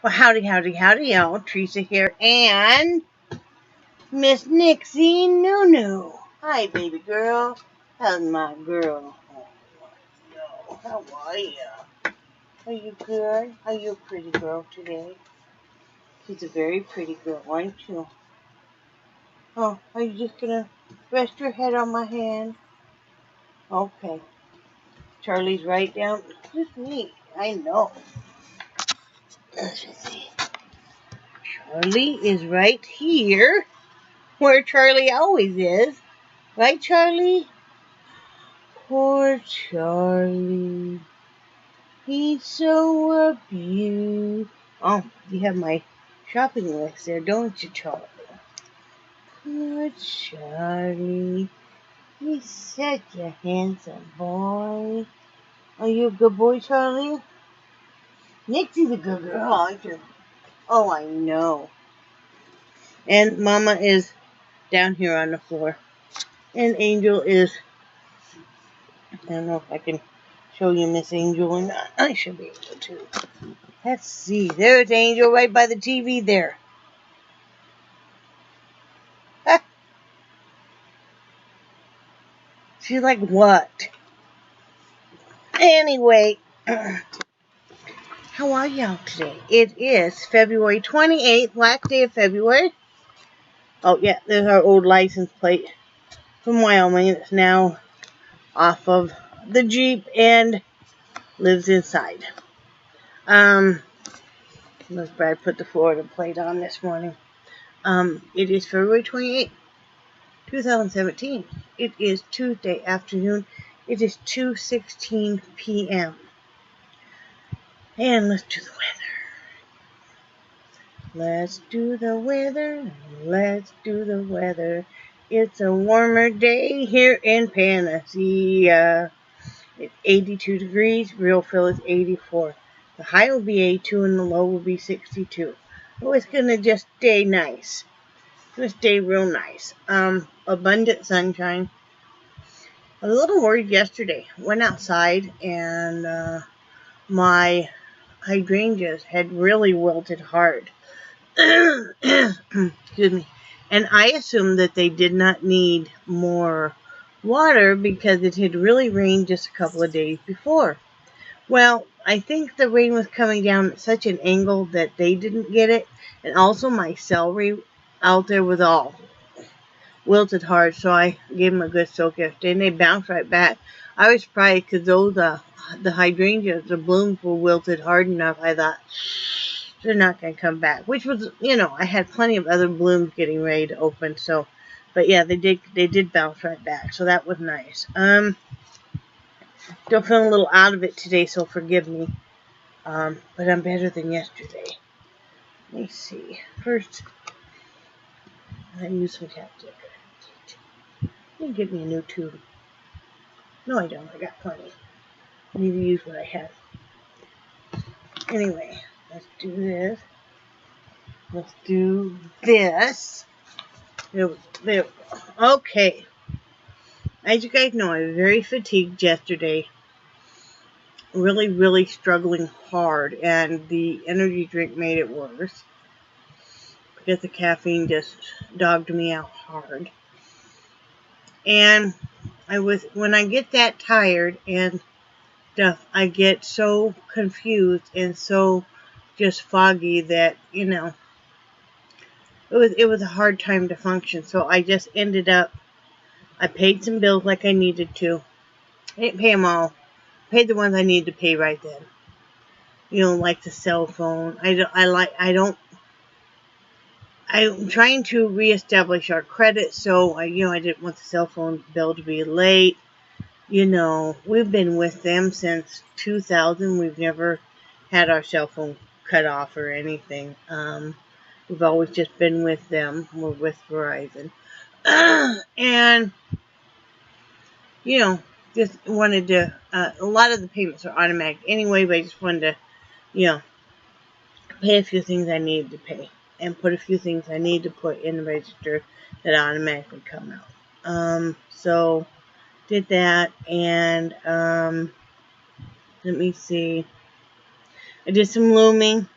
Well, howdy, howdy, howdy, y'all. Teresa here, and Miss Nixie Nunu. Hi, baby girl. How's my girl? Oh, how are you? Are you good? Are you a pretty girl today? She's a very pretty girl, aren't you? Oh, are you just gonna rest your head on my hand? Okay. Charlie's right down. Just me. I know. Let's see. Charlie is right here, where Charlie always is. Right, Charlie? Poor Charlie. He's so abused. Oh, you have my shopping list there, don't you, Charlie? Poor Charlie. He's such a handsome boy. Are you a good boy, Charlie? Nixie's a good girl, aren't you? Oh, I know. And Mama is down here on the floor. And Angel is... I don't know if I can show you Miss Angel or not. I should be able to. Let's see. There's Angel right by the TV there. She's like, what? Anyway, how are y'all today? It is February 28th, last day of February. Oh, yeah, there's our old license plate from Wyoming. It's now off of the Jeep and lives inside. Miss Brad put the Florida plate on this morning. It is February 28th, 2017. It is Tuesday afternoon. It is 2:16 p.m. And let's do the weather. Let's do the weather. Let's do the weather. It's a warmer day here in Panacea. It's 82 degrees. Real feel is 84. The high will be 82 and the low will be 62. Oh, it's going to just stay nice. It's going to stay real nice. Abundant sunshine. I was a little worried yesterday. Went outside and my hydrangeas had really wilted hard. Excuse me. And I assumed that they did not need more water because it had really rained just a couple of days before. Well, I think the rain was coming down at such an angle that they didn't get it. And also my celery out there was all wilted hard, so I gave them a good soak yesterday, and they bounced right back. I was surprised because those, the hydrangeas, the blooms were wilted hard enough. I thought, they're not going to come back, which was, I had plenty of other blooms getting ready to open, so, but yeah, they did bounce right back, so that was nice. Still feeling a little out of it today, so forgive me, but I'm better than yesterday. Let me see. First, I use some chapstick. You can get me a new tube. No, I don't. I got plenty. I need to use what I have. Anyway, let's do this. Let's do this. There we go. Okay. As you guys know, I was very fatigued yesterday. Really, really struggling hard. And the energy drink made it worse. Because the caffeine just dogged me out hard. And when I get that tired and stuff, I get so confused and so just foggy that, it was a hard time to function. So I just ended up, I paid some bills like I needed to. I didn't pay them all. I paid the ones I needed to pay right then. Like the cell phone. I'm trying to reestablish our credit, so I didn't want the cell phone bill to be late. We've been with them since 2000. We've never had our cell phone cut off or anything. We've always just been with them. We're with Verizon. And, just wanted to, a lot of the payments are automatic anyway, but I just wanted to, pay a few things I needed to pay and put a few things I need to put in the register that automatically come out. So did that, and let me see. I did some looming.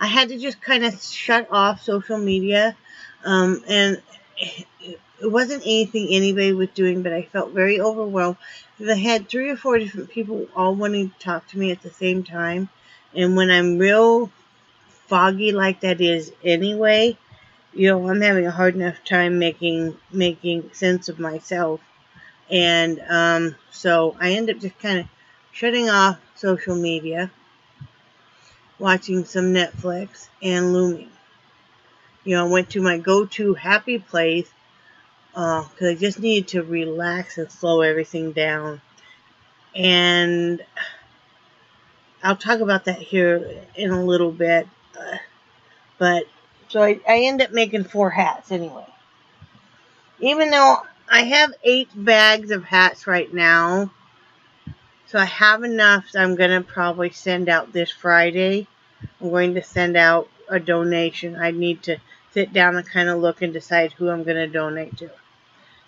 I had to just kind of shut off social media, and it wasn't anything anybody was doing, but I felt very overwhelmed because I had 3 or 4 different people all wanting to talk to me at the same time, and when I'm real foggy like that is anyway, I'm having a hard enough time making sense of myself. And so I end up just kind of shutting off social media, watching some Netflix, and looming. I went to my go-to happy place because I just needed to relax and slow everything down. And I'll talk about that here in a little bit. But so I end up making 4 hats anyway. Even though I have 8 bags of hats right now, so I have enough that I'm going to probably send out this Friday. I'm going to send out a donation. I need to sit down and kind of look and decide who I'm going to donate to.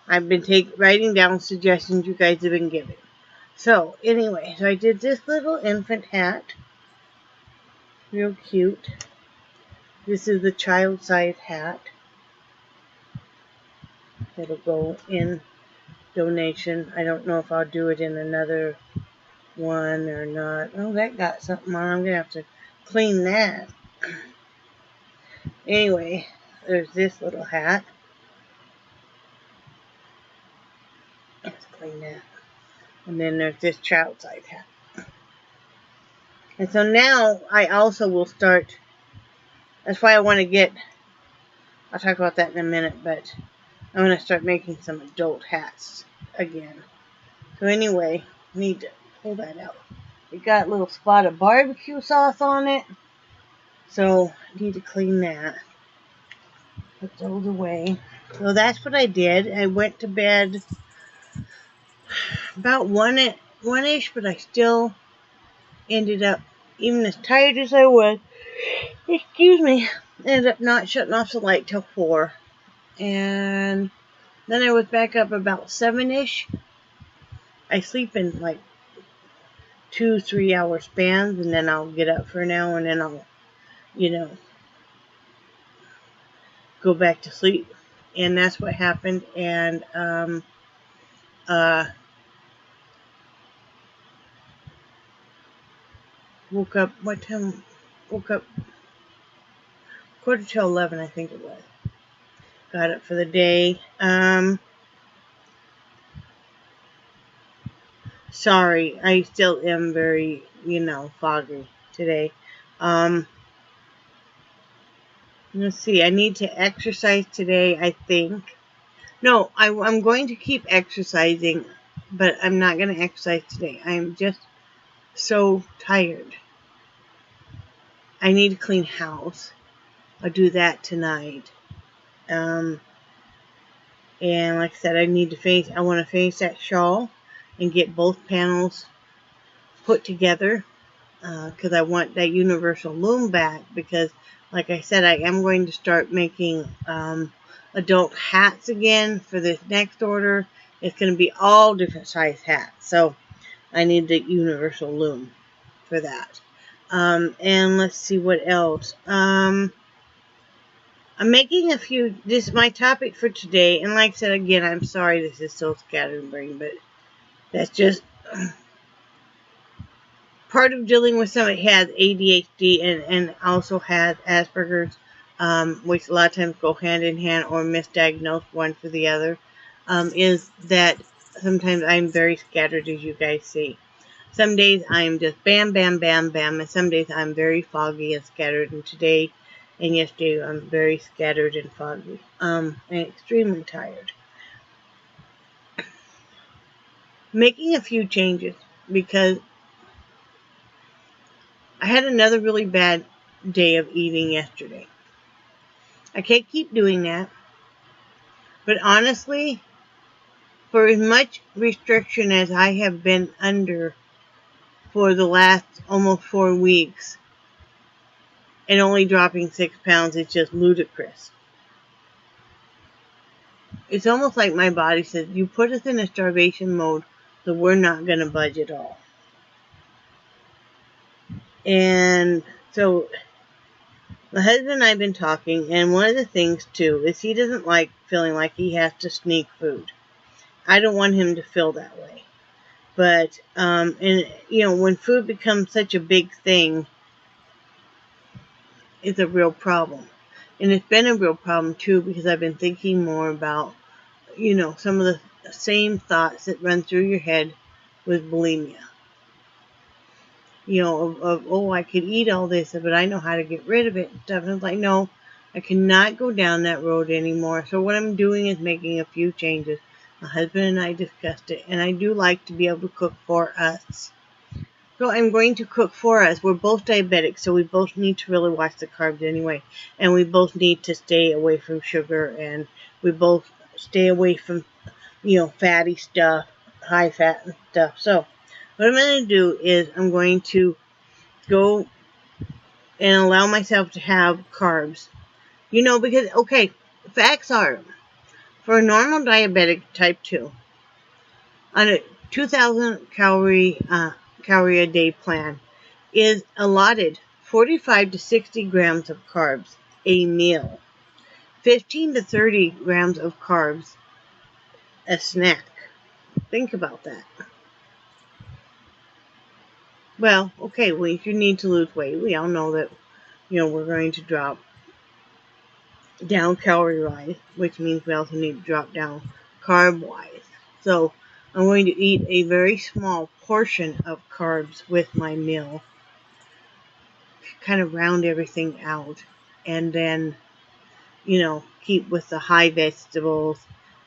I've been writing down suggestions you guys have been giving. So anyway, so I did this little infant hat. Real cute. This is the child size hat. It'll go in donation. I don't know if I'll do it in another one or not. Oh, that got something on. I'm going to have to clean that. Anyway, there's this little hat. Let's clean that. And then there's this child size hat. And so now I also will start. That's why I want to get. I'll talk about that in a minute, but I'm going to start making some adult hats again. So anyway, need to pull that out. It got a little spot of barbecue sauce on it. So I need to clean that. Put those away. So that's what I did. I went to bed about 1-ish, but I still ended up, even as tired as I was, ended up not shutting off the light till 4. And then I was back up about 7-ish. I sleep in like 2-3 hour spans, and then I'll get up for an hour, and then I'll, go back to sleep. And that's what happened. And woke up, what time? Woke up 11:15, I think it was. Got up for the day. Sorry, I still am very, foggy today. Let's see, I need to exercise today, I think. No, I'm going to keep exercising, but I'm not going to exercise today. I'm just so tired. I need to clean house. I'll do that tonight. And like I said, I want to finish that shawl and get both panels put together because I want that universal loom back, because like I said, I am going to start making adult hats again for this next order. It's going to be all different size hats, so I need the universal loom for that. And let's see what else. I'm making a few, this is my topic for today, and like I said again, I'm sorry this is so scatterbrained, but that's just part of dealing with somebody who has ADHD and also has Asperger's, which a lot of times go hand in hand or misdiagnose one for the other, is that sometimes I'm very scattered, as you guys see. Some days I'm just bam, bam, bam, bam, and some days I'm very foggy and scattered, and today and yesterday I'm very scattered and foggy, and extremely tired. Making a few changes because I had another really bad day of eating yesterday. I can't keep doing that, but honestly, for as much restriction as I have been under for the last almost 4 weeks, and only dropping 6 pounds is just ludicrous. It's almost like my body says, you put us in a starvation mode, so we're not going to budge at all. And so My husband and I have been talking, and one of the things, too, is he doesn't like feeling like he has to sneak food. I don't want him to feel that way. But, when food becomes such a big thing, it's a real problem. And it's been a real problem, too, because I've been thinking more about, some of the same thoughts that run through your head with bulimia. I could eat all this, but I know how to get rid of it and stuff. And it's like, no, I cannot go down that road anymore. So what I'm doing is making a few changes. My husband and I discussed it, and I do like to be able to cook for us. So I'm going to cook for us. We're both diabetic, so we both need to really watch the carbs anyway. And we both need to stay away from sugar, and we both stay away from, fatty stuff, high fat and stuff. So what I'm going to do is I'm going to go and allow myself to have carbs. Because, facts are, for a normal diabetic type 2, on a 2,000 calorie a day plan is allotted 45 to 60 grams of carbs a meal, 15 to 30 grams of carbs a snack. Think about that. Well, if you need to lose weight, we all know that, we're going to drop down calorie-wise, which means we also need to drop down carb-wise. So I'm going to eat a very small portion of carbs with my meal, kind of round everything out, and then, keep with the high vegetables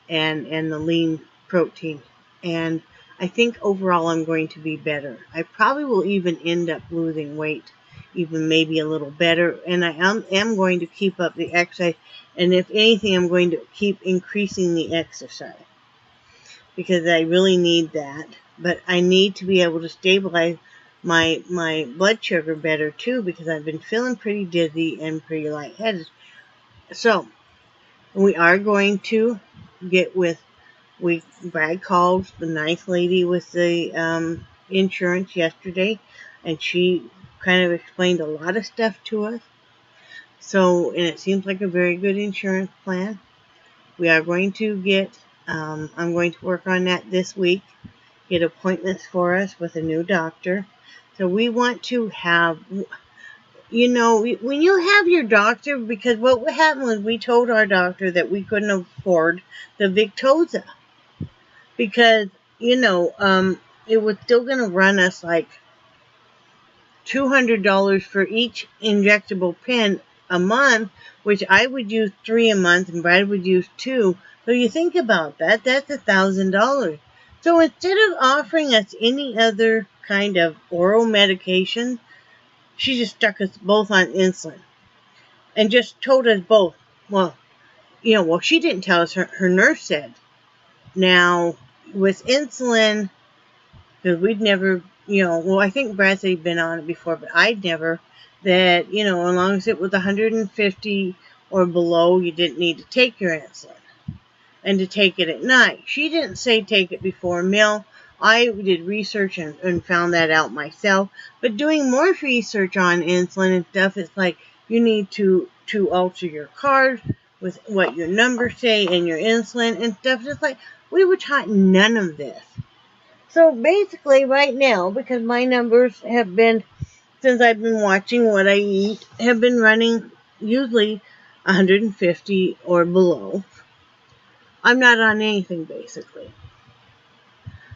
and the lean protein. And I think overall I'm going to be better. I probably will even end up losing weight, even maybe a little better. And I am going to keep up the exercise. And if anything, I'm going to keep increasing the exercise, because I really need that. But I need to be able to stabilize my blood sugar better too, because I've been feeling pretty dizzy and pretty lightheaded. So we are going to get with, Brad called the nice lady with the insurance yesterday, and she kind of explained a lot of stuff to us. So, and it seems like a very good insurance plan. We are going to get, I'm going to work on that this week, get appointments for us with a new doctor. So we want to have, when you have your doctor, because what happened was we told our doctor that we couldn't afford the Victoza, because, it was still going to run us like $200 for each injectable pen a month, which I would use 3 a month and Brad would use 2. So you think about that, that's $1,000. So instead of offering us any other kind of oral medication, she just stuck us both on insulin and just told us both, she didn't tell us, her nurse said. Now, with insulin, because we'd never, I think Brad said he'd been on it before, but I'd never, that, as long as it was 150 or below, you didn't need to take your insulin, and to take it at night. She didn't say take it before a meal. I did research and found that out myself, but doing more research on insulin and stuff, it's like you need to alter your carbs with what your numbers say and your insulin and stuff. Just like we were taught none of this. So basically right now, because my numbers have been, since I've been watching what I eat, have been running usually 150 or below. I'm not on anything basically.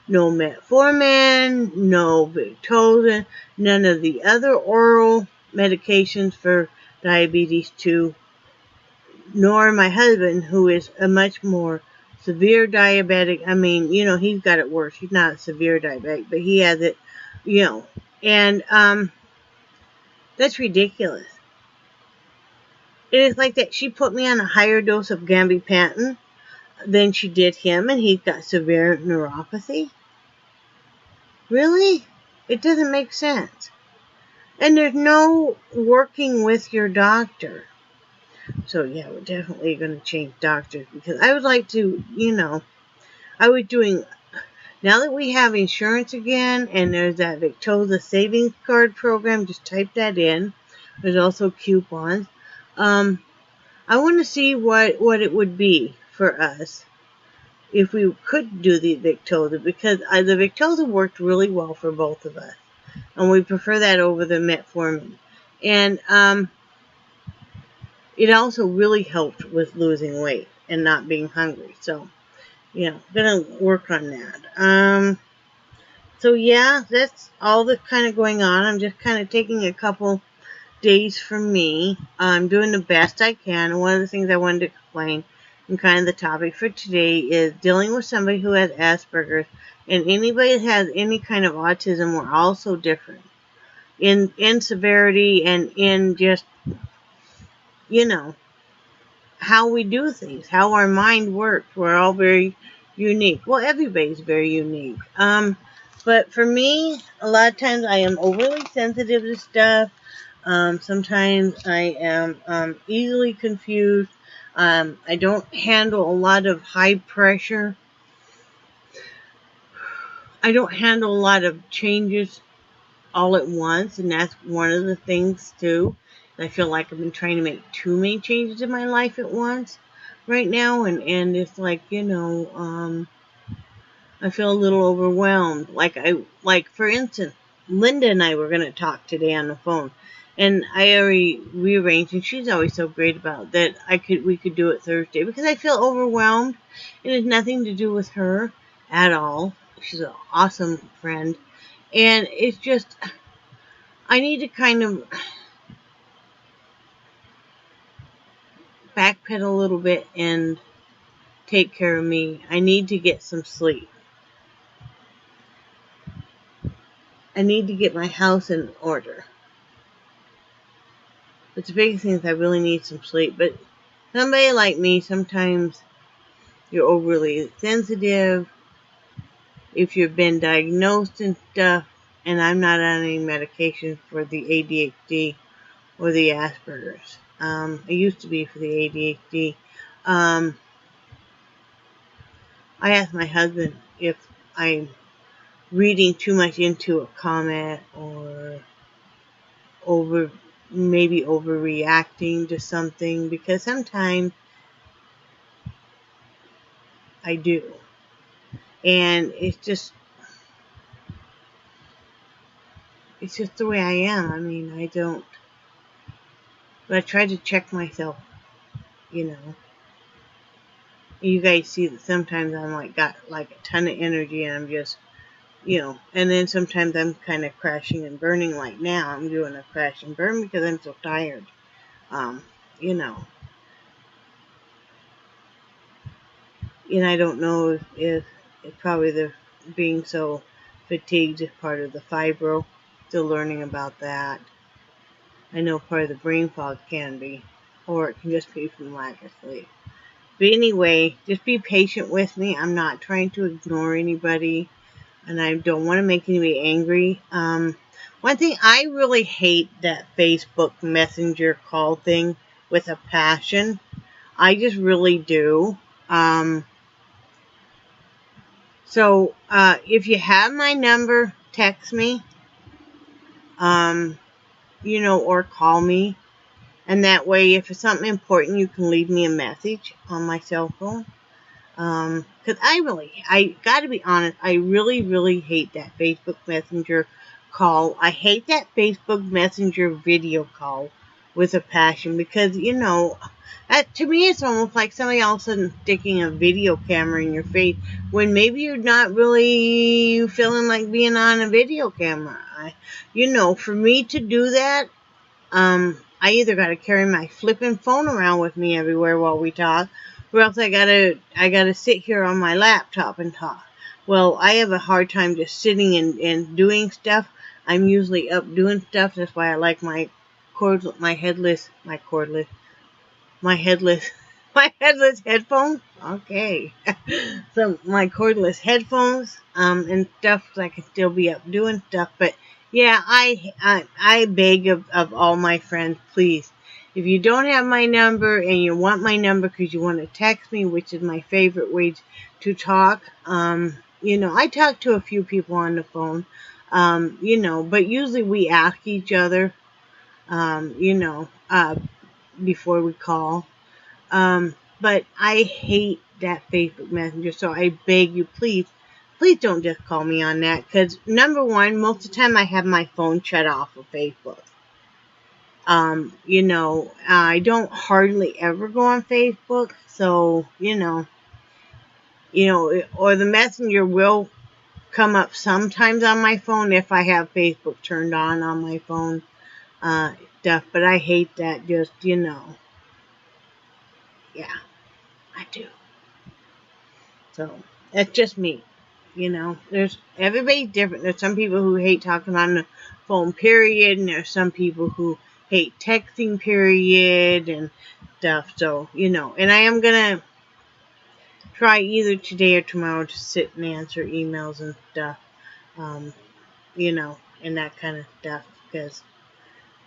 No metformin, no Victoza, none of the other oral medications for diabetes 2, nor my husband, who is a much more severe diabetic. I mean, he's got it worse. He's not a severe diabetic, but he has it, and that's ridiculous. It is like that. She put me on a higher dose of gabapentin than she did him, and he's got severe neuropathy. Really? It doesn't make sense. And there's no working with your doctor. So yeah, we're definitely going to change doctors, because I would like to, I was doing, now that we have insurance again, and there's that Victoza savings card program, just type that in. There's also coupons. I want to see what it would be for us if we could do the Victoza, because the Victoza worked really well for both of us, and we prefer that over the metformin. And it also really helped with losing weight and not being hungry. So, gonna work on that. So yeah, that's all that's kind of going on. I'm just kind of taking a couple days for me. I'm doing the best I can. One of the things I wanted to explain, and kind of the topic for today, is dealing with somebody who has Asperger's, and anybody that has any kind of autism. We're all so different in severity and in just, how we do things, how our mind works. We're all very unique. Well, everybody's very unique. But for me, a lot of times I am overly sensitive to stuff. Sometimes I am easily confused. I don't handle a lot of high pressure. I don't handle a lot of changes all at once, and that's one of the things too. I feel like I've been trying to make too many changes in my life at once right now, and it's like, I feel a little overwhelmed. Like for instance, Linda and I were going to talk today on the phone, and I already rearranged, and she's always so great about that. We could do it Thursday because I feel overwhelmed. It has nothing to do with her at all. She's an awesome friend, and it's just I need to kind of backpedal a little bit and take care of me. I need to get some sleep. I need to get my house in order. But the biggest thing is I really need some sleep. But somebody like me, sometimes you're overly sensitive. If you've been diagnosed and stuff, and I'm not on any medication for the ADHD or the Asperger's. I used to be for the ADHD. I asked my husband if I'm reading too much into a comment or maybe overreacting to something, because sometimes I do. And it's just the way I am. I mean, but I try to check myself, You guys see that sometimes I'm got a ton of energy, and I'm just, and then sometimes I'm kind of crashing and burning. Like now, I'm doing a crash and burn because I'm so tired. And I don't know if it's probably the being so fatigued is part of the fibro. Still learning about that. I know part of the brain fog can be, or it can just be from lack of sleep. But anyway, just be patient with me. I'm not trying to ignore anybody, and I don't want to make anybody angry. One thing, I really hate that Facebook Messenger call thing with a passion. I just really do. So if you have my number, text me, or call me. And that way, if it's something important, you can leave me a message on my cell phone. Because I got to be honest, I really, really hate that Facebook Messenger call. I hate that Facebook Messenger video call with a passion, because, that, to me, it's almost like somebody else sticking a video camera in your face when maybe you're not really feeling like being on a video camera. For me to do that, I either got to carry my flipping phone around with me everywhere while we talk, or else I gotta sit here on my laptop and talk. Well, I have a hard time just sitting and doing stuff. I'm usually up doing stuff. That's why I like my headless headphones. Okay. So my cordless headphones, and stuff, so I can still be up doing stuff. But yeah, I beg of all my friends, please, if you don't have my number and you want my number because you want to text me, which is my favorite way to talk, I talk to a few people on the phone, but usually we ask each other, before we call. But I hate that Facebook Messenger, so I beg you, please don't just call me on that. Because, number one, most of the time I have my phone shut off of Facebook. I don't hardly ever go on Facebook, so, or the Messenger will come up sometimes on my phone if I have Facebook turned on my phone, stuff, but I hate that, just, yeah, I do. So, that's just me. There's everybody's different. There's some people who hate talking on the phone, period, and there's some people who hate texting, period, and stuff. So, and I am gonna try either today or tomorrow to sit and answer emails and stuff, um, and that kind of stuff, because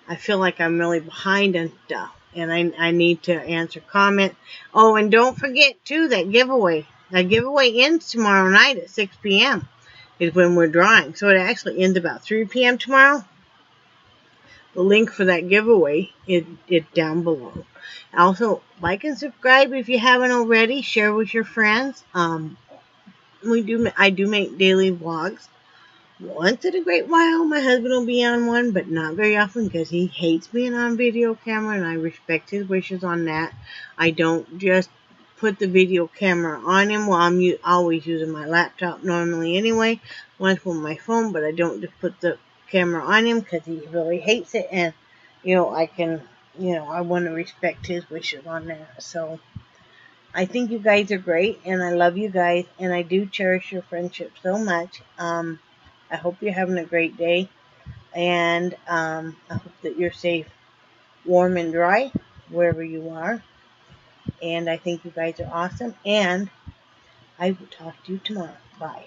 I feel like I'm really behind on stuff, and I need to answer comments. Oh, and don't forget, too, that giveaway. That giveaway ends tomorrow night at 6 p.m. is when we're drawing. So it actually ends about 3 p.m. tomorrow. The link for that giveaway is down below. Also, like and subscribe if you haven't already. Share with your friends. I do make daily vlogs. Once in a great while, my husband will be on one, but not very often because he hates being on video camera, and I respect his wishes on that. I don't just put the video camera on him. Well, I'm always using my laptop normally anyway, once with my phone, but I don't just put the camera on him because he really hates it, and, I want to respect his wishes on that. So, I think you guys are great, and I love you guys, and I do cherish your friendship so much. I hope you're having a great day, and I hope that you're safe, warm, and dry wherever you are. And I think you guys are awesome, and I will talk to you tomorrow. Bye.